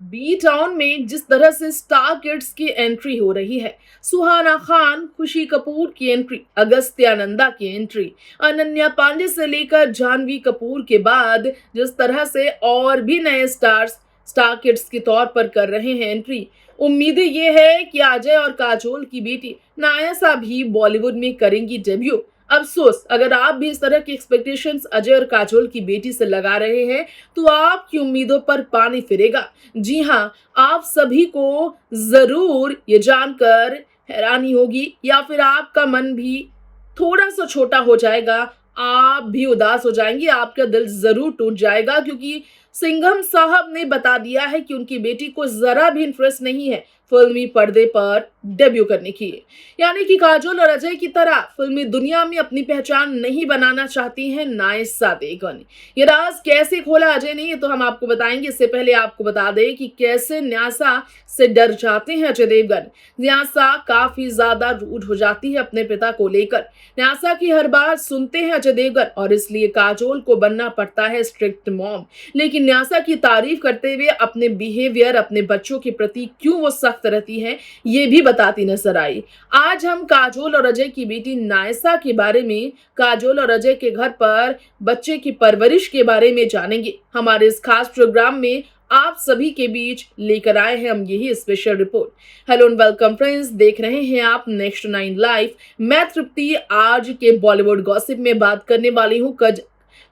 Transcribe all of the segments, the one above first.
B town में जिस तरह से स्टार किड्स की एंट्री हो रही है, सुहाना खान, खुशी कपूर की एंट्री, अगस्त्या नंदा की एंट्री, अनन्या पांडे से लेकर जानवी कपूर के बाद जिस तरह से और भी नए स्टार्स स्टार किड्स के तौर पर कर रहे हैं एंट्री, उम्मीदें ये है कि अजय और काजोल की बेटी नायसा भी बॉलीवुड में करेंगी डेब्यू। अफसोस, अगर आप भी इस तरह की एक्सपेक्टेशंस अजय और काजोल की बेटी से लगा रहे हैं तो आपकी उम्मीदों पर पानी फिरेगा। जी हाँ, आप सभी को जरूर ये जानकर हैरानी होगी या फिर आपका मन भी थोड़ा सा छोटा हो जाएगा, आप भी उदास हो जाएंगे, आपका दिल जरूर टूट जाएगा, क्योंकि सिंघम साहब ने बता दिया है कि उनकी बेटी को जरा भी इंटरेस्ट नहीं है फिल्मी पर्दे पर डेब्यू करने की। यानी कि काजोल और अजय की तरह फिल्मी दुनिया में अपनी पहचान नहीं बनाना चाहती हैं नायसा देगन। ये राज कैसे खोला अजय ने, ये तो हम आपको बताएंगे। इससे पहले आपको बता दें कि कैसे न्यासा से डर जाते हैं अजय देवगन। न्यासा काफी ज्यादा रूड हो जाती है अपने पिता को लेकर। न्यासा की हर बात सुनते हैं अजय देवगन और इसलिए काजोल को बनना पड़ता है स्ट्रिक्ट मॉम। लेकिन न्यासा की तारीफ करते हुए अपने बिहेवियर, अपने बच्चों के प्रति क्यों वो सख्त रहती है, ये भी बताती नजर आई। आज हम काजोल और अजय की बेटी नायसा के बारे में, काजोल और अजय के घर पर बच्चे की परवरिश के बारे में जानेंगे। हमारे इस खास प्रोग्राम में आप सभी के बीच लेकर आए हैं हम यही special report. Hello and welcome friends, देख रहे हैं आप नेक्स्ट 9 लाइव। मैं तृप्ति आज के बॉलीवुड गॉसिप में बात करने वाली हूँ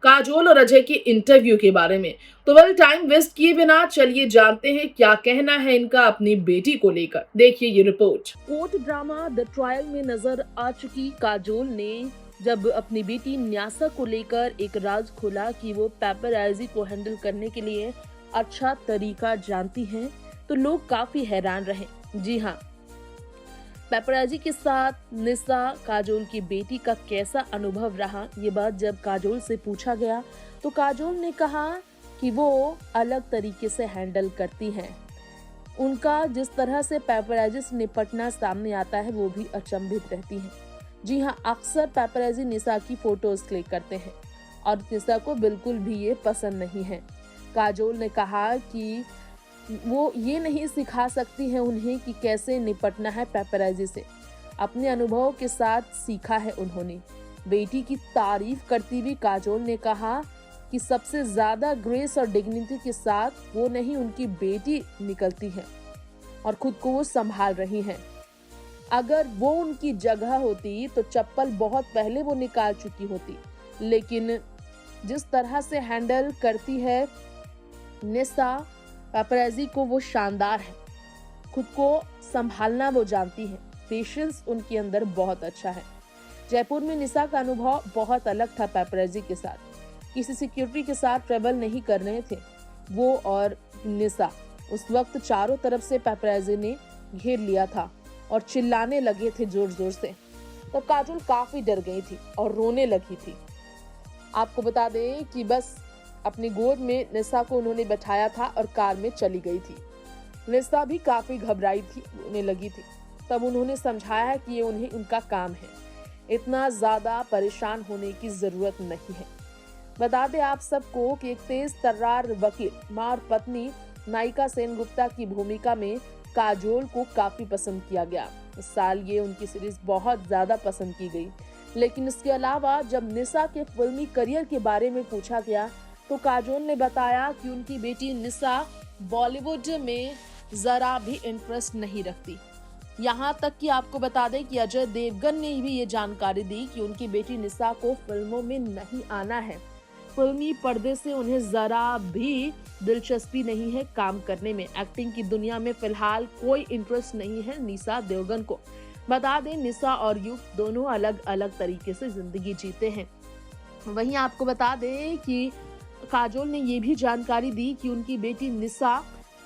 काजोल और अजय के इंटरव्यू के बारे में। तो वेल, टाइम वेस्ट किए बिना चलिए जानते हैं क्या कहना है इनका अपनी बेटी को लेकर। देखिए ये report. Court drama the trial में नजर आ चुकी काजोल ने जब अपनी बेटी न्यासा को लेकर एक राज खोला कि वो पेपरैजी को हैंडल करने के लिए अच्छा तरीका जानती हैं, तो लोग काफी हैरान रहे। जी हाँ, पेपरैजी के साथ निसा, काजोल की बेटी का कैसा अनुभव रहा, ये बात जब काजोल से पूछा गया तो काजोल ने कहा कि वो अलग तरीके से हैंडल करती हैं। उनका जिस तरह से पेपरैजी से निपटना सामने आता है वो भी अचंभित रहती हैं। जी हाँ, अक्सर पेपरैजी निसा की फोटोज क्लिक करते हैं और निसा को बिल्कुल भी ये पसंद नहीं है। काजोल ने कहा कि वो ये नहीं सिखा सकती है उन्हें कि कैसे निपटना है पेपरैजी से, अपने अनुभव के साथ सीखा है उन्होंने। बेटी की तारीफ करती हुई काजोल ने कहा कि सबसे ज्यादा ग्रेस और डिग्निटी के साथ वो नहीं उनकी बेटी निकलती है और खुद को वो संभाल रही हैं। अगर वो उनकी जगह होती तो चप्पल बहुत पहले वो निकाल चुकी होती, लेकिन जिस तरह से हैंडल करती है निसा पेपरैजी को वो शानदार है। खुद को संभालना वो जानती है, पेशेंस उनके अंदर बहुत अच्छा है। जयपुर में निसा का अनुभव बहुत अलग था पेपरैजी के साथ। किसी सिक्योरिटी के साथ ट्रेवल नहीं कर रहे थे वो और निसा। उस वक्त चारों तरफ से पेपरैजी ने घेर लिया था और चिल्लाने लगे थे जोर जोर से। तो काजोल काफी डर गई थी और रोने लगी थी। आपको बता दें कि बस अपनी गोद में निसा को उन्होंने बैठाया था और कार में चली गई थी। निसा भी काफी घबराई थी, रोने लगी थी। तब उन्होंने समझाया कि ये उनका काम है, इतना ज्यादा परेशान होने की जरूरत नहीं है। बता दें आप सबको कि एक तेज तर्रार वकील, मां और पत्नी नायिका सेनगुप्ता की भूमिका में काजोल को काफी पसंद किया गया। इस साल ये उनकी सीरीज बहुत ज्यादा पसंद की गई। लेकिन इसके अलावा जब निसा के फिल्मी करियर के बारे में पूछा गया तो काजोल ने बताया कि उनकी बेटी निसा बॉलीवुड में जरा भी इंटरेस्ट नहीं रखती। यहाँ तक कि आपको बता दें कि अजय देवगन ने भी ये जानकारी दी कि उनकी बेटी निसा को फिल्मों में नहीं आना है। फिल्मी पर्दे से उन्हें जरा भी दिलचस्पी नहीं है काम करने में। एक्टिंग की दुनिया में फिलहाल कोई इंटरेस्ट नहीं है निसा देवगन को। बता दें निसा और युग दोनों अलग अलग तरीके से जिंदगी जीते हैं। वहीं आपको बता दें कि काजोल ने ये भी जानकारी दी कि उनकी बेटी निसा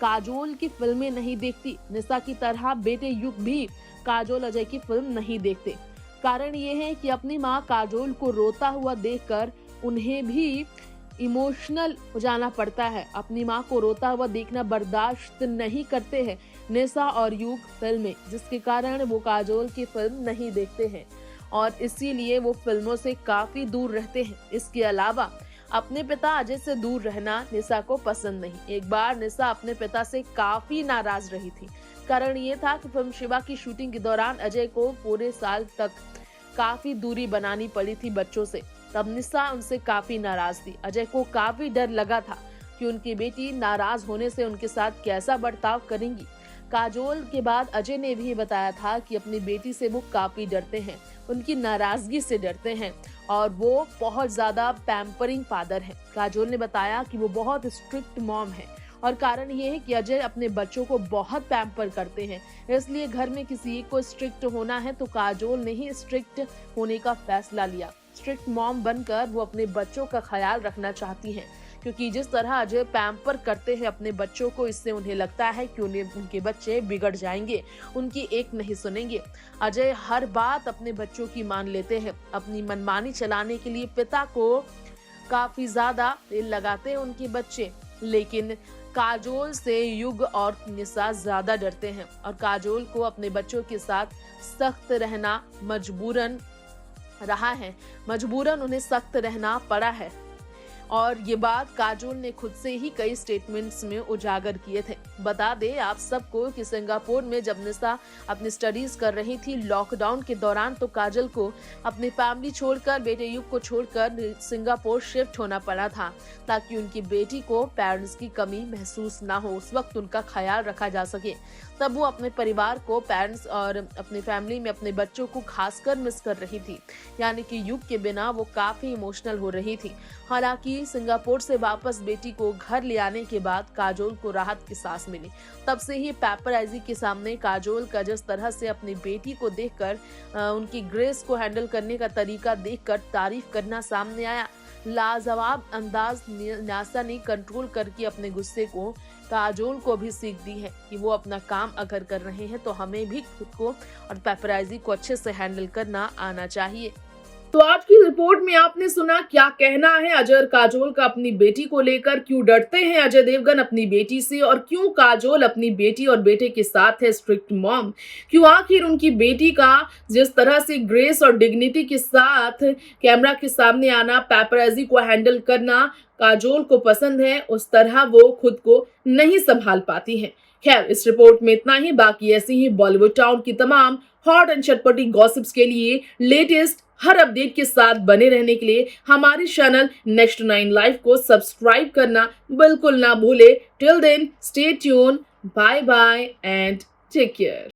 काजोल की फिल्में नहीं देखती। निसा की तरह बेटे युग भी काजोल अजय की फिल्म नहीं देखते। कारण ये है कि अपनी मां काजोल को रोता हुआ देखकर उन्हें भी इमोशनल हो जाना पड़ता है। अपनी मां को रोता हुआ देखना बर्दाश्त नहीं करते हैं निसा और युग फिल्में, जिसके कारण वो काजोल की फिल्म नहीं देखते हैं और इसीलिए वो फिल्मों से काफी दूर रहते हैं। इसके अलावा अपने पिता अजय से दूर रहना निशा को पसंद नहीं। एक बार निशा अपने पिता से काफी नाराज रही थी। कारण ये था कि फिल्म शिवा की शूटिंग के दौरान अजय को पूरे साल तक काफी दूरी बनानी पड़ी थी बच्चों से। तब निशा उनसे काफी नाराज थी। अजय को काफी डर लगा था कि उनकी बेटी नाराज होने से उनके साथ कैसा बर्ताव करेंगी। काजोल के बाद अजय ने भी बताया था कि अपनी बेटी से वो काफी डरते हैं, उनकी नाराजगी से डरते हैं और वो बहुत ज्यादा पैम्परिंग फादर है। काजोल ने बताया कि वो बहुत स्ट्रिक्ट मॉम है और कारण ये है कि अजय अपने बच्चों को बहुत पैम्पर करते हैं, इसलिए घर में किसी एक को स्ट्रिक्ट होना है तो काजोल ने ही स्ट्रिक्ट होने का फैसला लिया। स्ट्रिक्ट मॉम बनकर वो अपने बच्चों का ख्याल रखना चाहती हैं, क्योंकि जिस तरह अजय पैम्पर करते हैं अपने बच्चों को, इससे उन्हें लगता है कि उनके बच्चे बिगड़ जाएंगे, उनकी एक नहीं सुनेंगे। अजय हर बात अपने बच्चों की मान लेते हैं। अपनी मनमानी चलाने के लिए पिता को काफी ज्यादा लगाते हैं उनके बच्चे, लेकिन काजोल से युग और निशा ज्यादा डरते हैं और काजोल को अपने बच्चों के साथ सख्त रहना मजबूरन रहा है, मजबूरन उन्हें सख्त रहना पड़ा है। और ये बात काजोल ने खुद से ही कई स्टेटमेंट्स में उजागर किए थे। बता दें आप सबको कि सिंगापुर में जब निशा अपनी स्टडीज कर रही थी लॉकडाउन के दौरान, तो काजल को अपनी फैमिली छोड़कर, बेटे युग को छोड़कर सिंगापुर शिफ्ट होना पड़ा था, ताकि उनकी बेटी को पेरेंट्स की कमी महसूस ना हो, उस वक्त उनका ख्याल रखा जा सके। तब वो अपने परिवार को, पेरेंट्स और अपनी फैमिली में अपने बच्चों को खासकर मिस कर रही थी, यानी कि युग के बिना वो काफी इमोशनल हो रही थी। हालांकि सिंगापुर से वापस बेटी को घर ले आने के बाद काजोल को राहत की सांस मिली। तब से ही पेपराइजी के सामने काजोल का जिस तरह से अपनी बेटी को देखकर, उनकी ग्रेस को हैंडल करने का तरीका देखकर तारीफ करना सामने आया। लाजवाब अंदाज न्यासा ने कंट्रोल करके अपने गुस्से को काजोल को भी सीख दी है कि वो अपना काम अगर कर रहे हैं तो हमें भी खुद को और पेपराइजी को अच्छे से हैंडल करना आना चाहिए। तो आज की रिपोर्ट में आपने सुना क्या कहना है अजय और काजोल का अपनी बेटी को लेकर, क्यों डरते हैं अजय देवगन अपनी बेटी से और क्यों काजोल अपनी बेटी और बेटे के साथ है स्ट्रिक्ट मॉम, क्यों आखिर उनकी बेटी का जिस तरह से ग्रेस और डिग्निटी के साथ कैमरा के सामने आना, पेपराइजी को हैंडल करना काजोल को पसंद है, उस तरह वो खुद को नहीं संभाल पाती हैं। खैर, इस रिपोर्ट में इतना ही। बाकी ऐसी ही बॉलीवुड टाउन की तमाम हॉट एंड चटपटी गॉसिप्स के लिए, लेटेस्ट हर अपडेट के साथ बने रहने के लिए हमारे चैनल नेक्स्ट 9 लाइव को सब्सक्राइब करना बिल्कुल ना भूले। Till then stay tune, bye bye and take care.